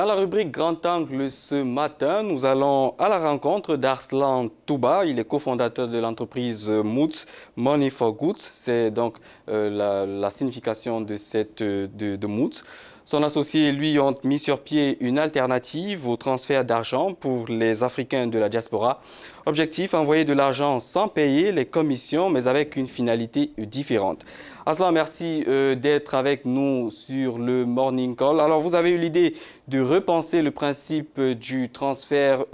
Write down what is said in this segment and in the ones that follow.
Dans la rubrique Grand Angle ce matin, nous allons à la rencontre d'Arslan Touba. Il est cofondateur de l'entreprise Moods, Money for Goods. C'est donc la signification de Moods. Son associé et lui ont mis sur pied une alternative au transfert d'argent pour les Africains de la diaspora. Objectif, envoyer de l'argent sans payer les commissions, mais avec une finalité différente. Arslan, merci d'être avec nous sur le Morning Call. Alors, vous avez eu l'idée de repenser le principe du transfert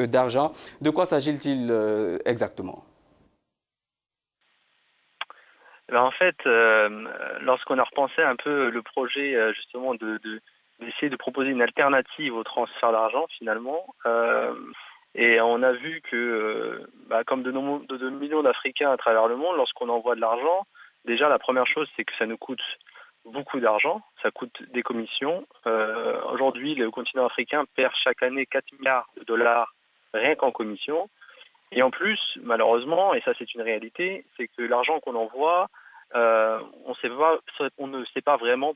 d'argent. De quoi s'agit-il exactement? En fait, lorsqu'on a repensé un peu le projet justement d'essayer de proposer une alternative au transfert d'argent finalement, et on a vu que, comme de millions d'Africains à travers le monde, lorsqu'on envoie de l'argent, déjà la première chose c'est que ça nous coûte beaucoup d'argent, ça coûte des commissions. Aujourd'hui, le continent africain perd chaque année 4 milliards de dollars rien qu'en commissions. Et en plus, malheureusement, et ça c'est une réalité, c'est que l'argent qu'on envoie, on ne sait pas vraiment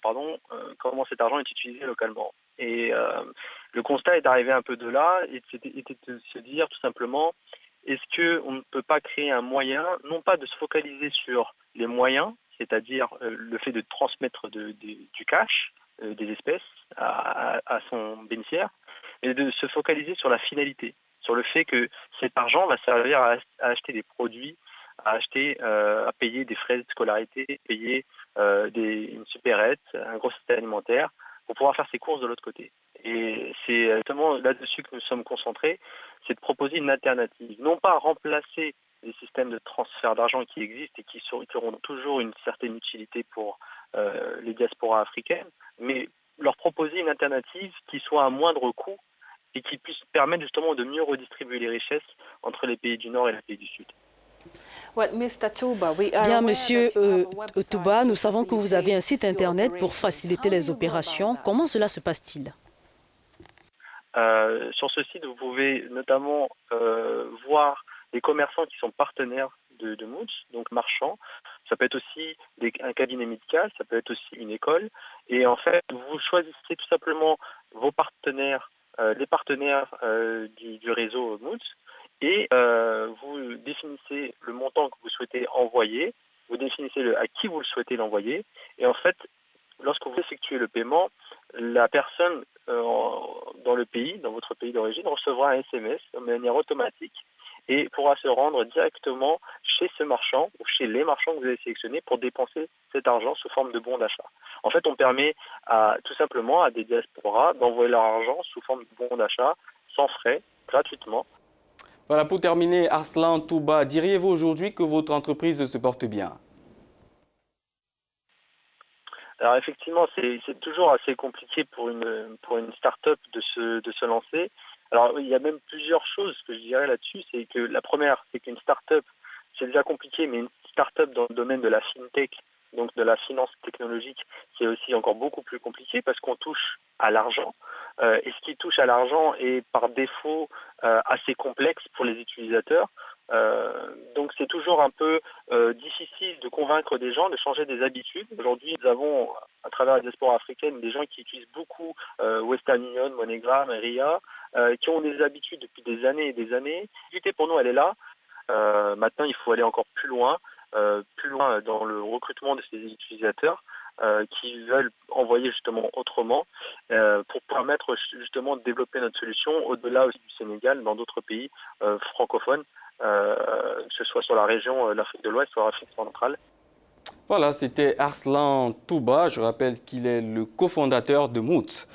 comment cet argent est utilisé localement. Et le constat est d'arriver un peu de là, et était de se dire tout simplement, est-ce qu'on ne peut pas créer un moyen, non pas de se focaliser sur les moyens, c'est-à-dire le fait de transmettre du cash, des espèces à son bénéficiaire, mais de se focaliser sur la finalité, sur le fait que cet argent va servir à acheter des produits, à payer des frais de scolarité, payer une supérette, un gros système alimentaire, pour pouvoir faire ses courses de l'autre côté. Et c'est notamment là-dessus que nous sommes concentrés, c'est de proposer une alternative. Non pas remplacer les systèmes de transfert d'argent qui existent et qui auront toujours une certaine utilité pour les diasporas africaines, mais leur proposer une alternative qui soit à moindre coût et qui puisse permettre justement de mieux redistribuer les richesses entre les pays du Nord et les pays du Sud. Bien, Monsieur Touba, nous savons que vous avez un site Internet pour faciliter les opérations. Comment cela se passe-t-il? Sur ce site, vous pouvez notamment voir les commerçants qui sont partenaires de Moods, donc marchands. Ça peut être aussi un cabinet médical, ça peut être aussi une école. Et en fait, vous choisissez tout simplement vos partenaires, les partenaires du réseau Moods, et vous définissez le montant que vous souhaitez envoyer, vous définissez à qui vous le souhaitez l'envoyer, et en fait, lorsque vous effectuez le paiement, la personne dans votre pays d'origine, recevra un SMS de manière automatique et pourra se rendre directement chez ce marchand ou chez les marchands que vous avez sélectionnés pour dépenser cet argent sous forme de bon d'achat. En fait, on permet tout simplement à des diasporas d'envoyer leur argent sous forme de bon d'achat, sans frais, gratuitement. Voilà, pour terminer, Arslan Touba, diriez-vous aujourd'hui que votre entreprise se porte bien? Alors effectivement, c'est toujours assez compliqué pour une start-up de se lancer. Alors il y a même plusieurs choses que je dirais là-dessus. C'est que la première, c'est qu'une start-up, c'est déjà compliqué, mais une start-up dans le domaine de la fintech, donc de la finance technologique, c'est aussi encore beaucoup plus compliqué parce qu'on touche à l'argent. Et ce qui touche à l'argent est par défaut assez complexe pour les utilisateurs. Donc c'est toujours un peu difficile de convaincre des gens de changer des habitudes. Aujourd'hui, nous avons, à travers la diaspora africaine, des gens qui utilisent beaucoup Western Union, MoneyGram, RIA, qui ont des habitudes depuis des années et des années. L'idée pour nous, elle est là. Maintenant, il faut aller encore plus loin dans le recrutement de ces utilisateurs qui veulent envoyer justement autrement pour permettre justement de développer notre solution au-delà aussi du Sénégal, dans d'autres pays francophones, que ce soit sur la région de l'Afrique de l'Ouest ou l'Afrique centrale. Voilà, c'était Arslan Touba. Je rappelle qu'il est le cofondateur de Moods.